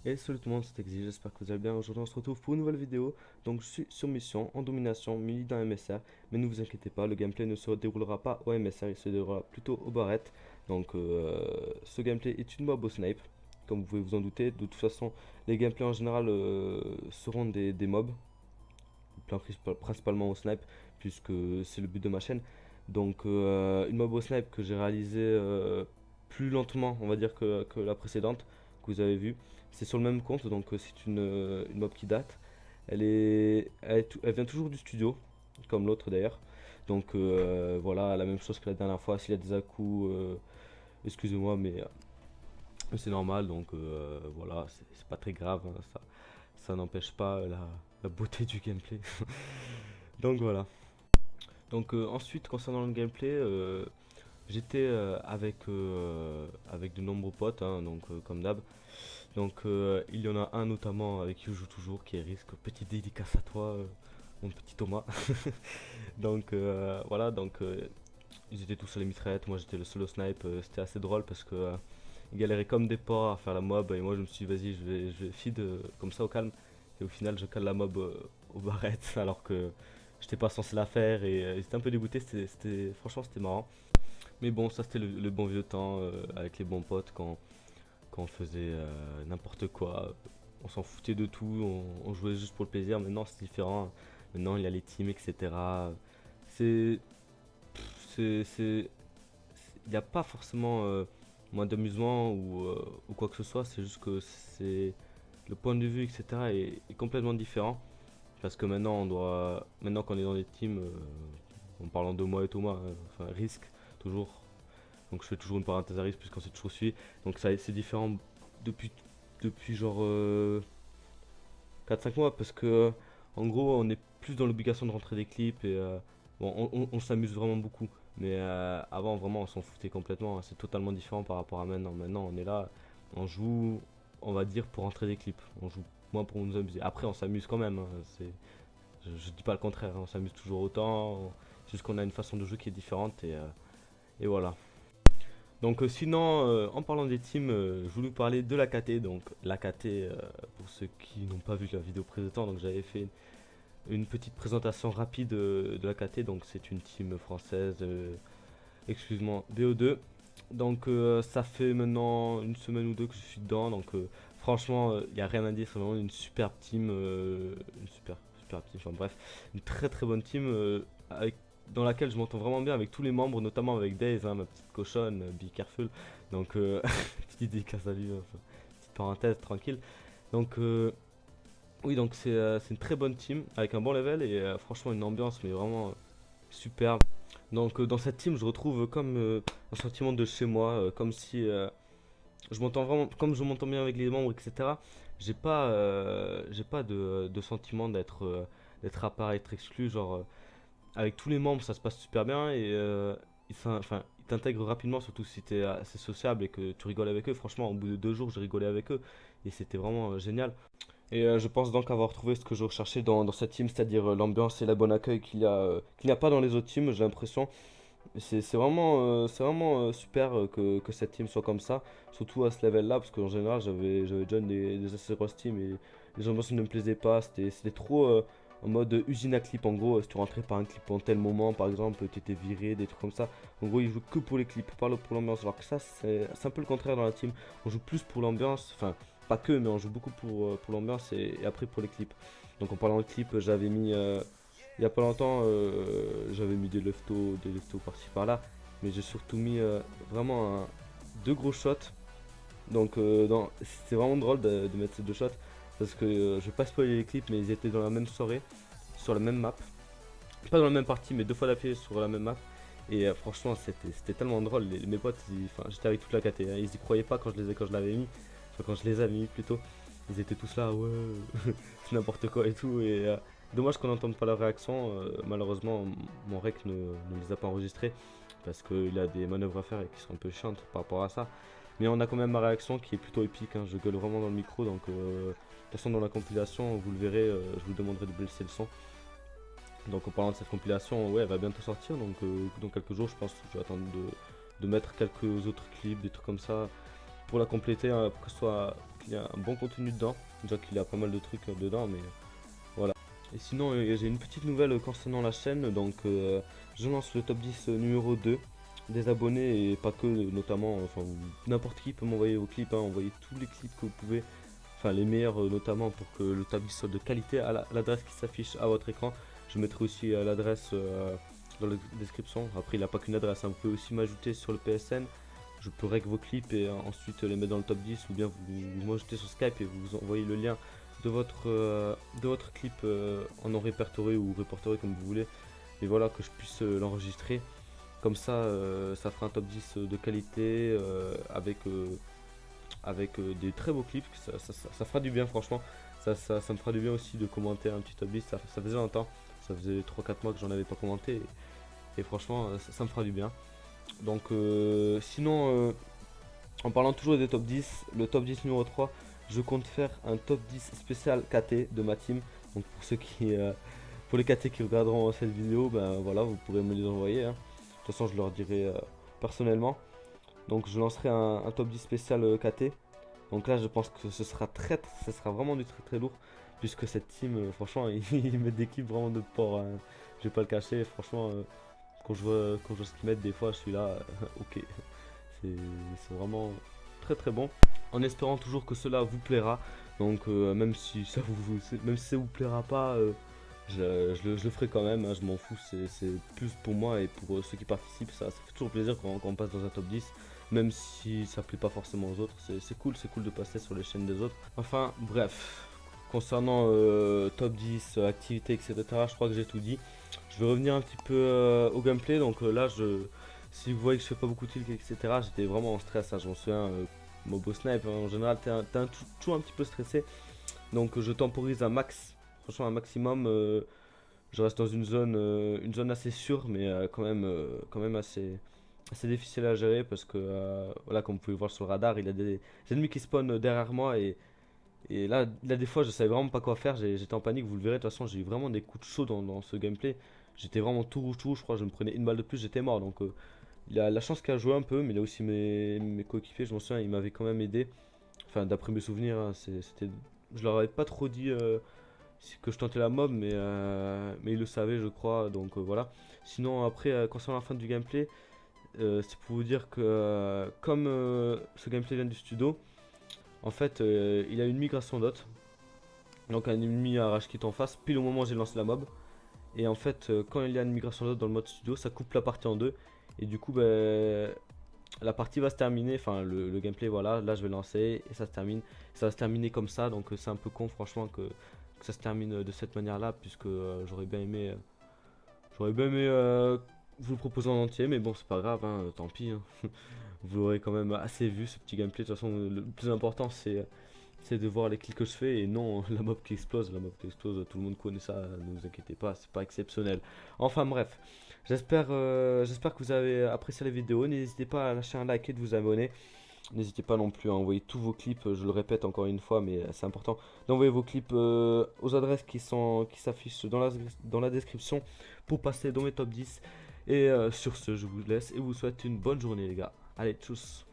Et salut tout le monde, c'est Exi, j'espère que vous allez bien. Aujourd'hui on se retrouve pour une nouvelle vidéo. Donc je suis sur mission, en domination, muni d'un MSR. Mais ne vous inquiétez pas, le gameplay ne se déroulera pas au MSR, il se déroulera plutôt au barrette. Donc ce gameplay est une mob au snipe, comme vous pouvez vous en douter. De toute façon, les gameplays en général seront des mobs, principalement au snipe, puisque c'est le but de ma chaîne. Donc une mob au snipe que j'ai réalisé plus lentement, on va dire, que la précédente, que vous avez vu. C'est sur le même compte, donc c'est une mob qui date. Elle vient toujours du studio, comme l'autre d'ailleurs. Donc voilà, la même chose que la dernière fois. S'il y a des à-coups, excusez-moi, mais c'est normal. Donc voilà, c'est pas très grave, hein, ça n'empêche pas la beauté du gameplay. Donc voilà. Donc ensuite, concernant le gameplay, j'étais avec de nombreux potes, hein, donc comme d'hab. Donc il y en a un notamment avec qui je joue toujours, qui est Risque. Petite dédicace à toi, mon petit Thomas. Donc voilà, donc ils étaient tous à les mitraillettes, moi j'étais le solo snipe. C'était assez drôle parce que ils galéraient comme des porcs à faire la mob et moi je me suis dit vas-y je vais feed comme ça au calme. Et au final je cale la mob au barrette alors que j'étais pas censé la faire et ils étaient un peu dégoûtés. Franchement c'était marrant. Mais bon, ça c'était le bon vieux temps avec les bons potes quand on faisait n'importe quoi. On s'en foutait de tout, on jouait juste pour le plaisir. Maintenant c'est différent. Maintenant il y a les teams, etc. C'est. Il n'y a pas forcément moins d'amusement ou quoi que ce soit. C'est juste que c'est. Le point de vue, etc. est complètement différent. Parce que maintenant qu'on est dans des teams, en parlant de moi et Thomas, hein, enfin risque, toujours. Donc je fais toujours une parenthèse à risque puisqu'on s'est toujours suivi. Donc ça c'est différent depuis, depuis genre 4-5 mois parce que en gros on est plus dans l'obligation de rentrer des clips et bon, on s'amuse vraiment beaucoup. Mais avant vraiment on s'en foutait complètement, hein. C'est totalement différent par rapport à maintenant. Maintenant on est là, on joue, on va dire pour rentrer des clips. On joue moins pour nous amuser. Après on s'amuse quand même, hein. Je dis pas le contraire, hein. On s'amuse toujours autant. C'est juste qu'on a une façon de jouer qui est différente et voilà. Donc sinon, en parlant des teams, je voulais vous parler de l'AKT. Donc l'AKT, pour ceux qui n'ont pas vu la vidéo précédente, donc j'avais fait une petite présentation rapide de l'AKT. Donc c'est une team française, excuse-moi, BO2. Donc ça fait maintenant une semaine ou deux que je suis dedans. Donc franchement, il n'y a rien à dire, c'est vraiment une superbe team, super team, enfin bref, une très très bonne team dans laquelle je m'entends vraiment bien avec tous les membres, notamment avec Daze, hein, ma petite cochonne, be careful. Donc petite dédicace à lui, enfin, petite parenthèse tranquille. Donc oui, donc c'est une très bonne team avec un bon level et franchement une ambiance mais vraiment superbe. Donc dans cette team, je retrouve comme un sentiment de chez moi, comme si je m'entends vraiment, comme je m'entends bien avec les membres, etc. J'ai pas de sentiment d'être à part, être exclu. Genre, avec tous les membres, ça se passe super bien et ils t'intègrent rapidement, surtout si tu es assez sociable et que tu rigoles avec eux. Franchement, au bout de 2 jours, j'ai rigolé avec eux et c'était vraiment génial. Et je pense donc avoir trouvé ce que je recherchais dans cette team, c'est-à-dire l'ambiance et la bonne accueil qu'il n'y a pas dans les autres teams, j'ai l'impression. C'est vraiment super que cette team soit comme ça, surtout à ce level-là, parce qu'en général j'avais déjà des assez grosses teams et les ambiances ne me plaisaient pas, c'était trop en mode usine à clip. En gros, si tu rentrais par un clip en tel moment, par exemple, tu étais viré, des trucs comme ça. En gros, ils jouent que pour les clips, pas pour l'ambiance, alors que ça c'est un peu le contraire dans la team. On joue plus pour l'ambiance, enfin pas que, mais on joue beaucoup pour l'ambiance et après pour les clips. Donc en parlant de clips, j'avais mis il y a pas longtemps, j'avais mis des leftos par-ci par-là, mais j'ai surtout mis vraiment deux gros shots. Donc c'était vraiment drôle de mettre ces deux shots parce que je vais pas spoiler les clips, mais ils étaient dans la même soirée, sur la même map, pas dans la même partie, mais deux fois d'affilée sur la même map. Et franchement, c'était tellement drôle. Mes potes, enfin, j'étais avec toute la KT, hein, ils y croyaient pas quand je l'avais mis, enfin, quand je les avais mis plutôt. Ils étaient tous là, ouais, c'est n'importe quoi et tout. Et dommage qu'on n'entende pas leur réaction. Malheureusement, mon rec ne les a pas enregistrés parce qu'il a des manœuvres à faire et qui sont un peu chiantes par rapport à ça. Mais on a quand même ma réaction qui est plutôt épique, hein. Je gueule vraiment dans le micro. Donc, de toute façon, dans la compilation, vous le verrez, je vous demanderai de baisser le son. Donc, en parlant de cette compilation, ouais, elle va bientôt sortir. Donc, dans quelques jours, je pense que je vais attendre de mettre quelques autres clips, des trucs comme ça pour la compléter, hein, pour que ce soit qu'il y a un bon contenu dedans. Déjà qu'il y a pas mal de trucs dedans, mais voilà. Et sinon, j'ai une petite nouvelle concernant la chaîne. Donc, je lance le top 10 numéro 2 des abonnés et pas que, notamment. Enfin, n'importe qui peut m'envoyer vos clips, hein, envoyez tous les clips que vous pouvez. Enfin, les meilleurs notamment pour que le top 10 soit de qualité à l'adresse qui s'affiche à votre écran. Je mettrai aussi l'adresse dans la description. Après, il n'a pas qu'une adresse, hein. Vous pouvez aussi m'ajouter sur le PSN. Je peux rec vos clips et ensuite les mettre dans le top 10, ou bien vous m'ajoutez sur Skype et vous envoyez le lien de votre clip en non répertorié ou répertorié comme vous voulez. Et voilà, que je puisse l'enregistrer. Comme ça, ça fera un top 10 de qualité avec des très beaux clips. Ça fera du bien, franchement. Ça me fera du bien aussi de commenter un petit top 10. Ça faisait longtemps, ça faisait 3-4 mois que j'en avais pas commenté. Et franchement, ça me fera du bien. Donc, sinon, en parlant toujours des top 10, le top 10 numéro 3, je compte faire un top 10 spécial KT de ma team. Donc, pour les KT qui regarderont cette vidéo, ben voilà, vous pourrez me les envoyer, hein. De toute façon, je leur dirai personnellement. Donc, je lancerai un top 10 spécial KT. Donc là, je pense que ce sera vraiment du très très lourd. Puisque cette team, franchement, ils mettent des clips vraiment de porc, hein. Je vais pas le cacher, franchement, quand je vois ce qu'ils mettent, des fois, je suis là, ok. C'est vraiment très très bon. En espérant toujours que cela vous plaira. Donc, même si ça vous plaira pas, je le ferai quand même, hein, je m'en fous. C'est plus pour moi et pour ceux qui participent. Ça fait toujours plaisir quand on passe dans un top 10. Même si ça plaît pas forcément aux autres, c'est cool de passer sur les chaînes des autres. Enfin, bref, concernant top 10, activités, etc., je crois que j'ai tout dit. Je vais revenir un petit peu au gameplay. Donc là, si vous voyez que je fais pas beaucoup de kills, etc., j'étais vraiment en stress, hein, je m'en souviens. Mobo Snipe, hein, en général, t'es toujours un petit peu stressé. Donc je temporise un max, franchement un maximum. Je reste dans une zone assez sûre, mais quand même assez difficile à gérer parce que voilà, comme vous pouvez voir sur le radar, il y a des ennemis qui spawnent derrière moi et là des fois je savais vraiment pas quoi faire, j'étais en panique, vous le verrez, de toute façon j'ai eu vraiment des coups de chaud dans ce gameplay. J'étais vraiment tout rouge, je crois, je me prenais une balle de plus, j'étais mort. Donc il a la chance qu'il a joué un peu, mais il a aussi mes coéquipiers, je m'en souviens, il m'avait quand même aidé. Enfin, d'après mes souvenirs, hein, je leur avais pas trop dit que je tentais la mob, mais ils le savaient, je crois, donc voilà. Sinon, après, concernant la fin du gameplay, c'est pour vous dire que comme ce gameplay vient du studio, en fait, il y a une migration d'hôtes. Donc un ennemi a rage kit en face, pile au moment où j'ai lancé la mob. Et en fait, quand il y a une migration d'hôtes dans le mode studio, ça coupe la partie en deux. Et du coup, ben, la partie va se terminer, enfin le gameplay, voilà, là je vais lancer et ça se termine. Ça va se terminer comme ça, donc c'est un peu con franchement que ça se termine de cette manière là, puisque j'aurais bien aimé vous le proposer en entier, mais bon c'est pas grave, hein, tant pis, hein. Vous l'aurez quand même assez vu ce petit gameplay. De toute façon, le plus important c'est de voir les kills que je fais et non la mob qui explose. La mob qui explose, tout le monde connaît ça, ne vous inquiétez pas, c'est pas exceptionnel. Enfin bref, j'espère que vous avez apprécié la vidéo. N'hésitez pas à lâcher un like et de vous abonner. N'hésitez pas non plus à envoyer tous vos clips, je le répète encore une fois, mais c'est important d'envoyer vos clips aux adresses qui s'affichent dans la description pour passer dans mes top 10. Et sur ce, je vous laisse et vous souhaite une bonne journée les gars. Allez, tchuss.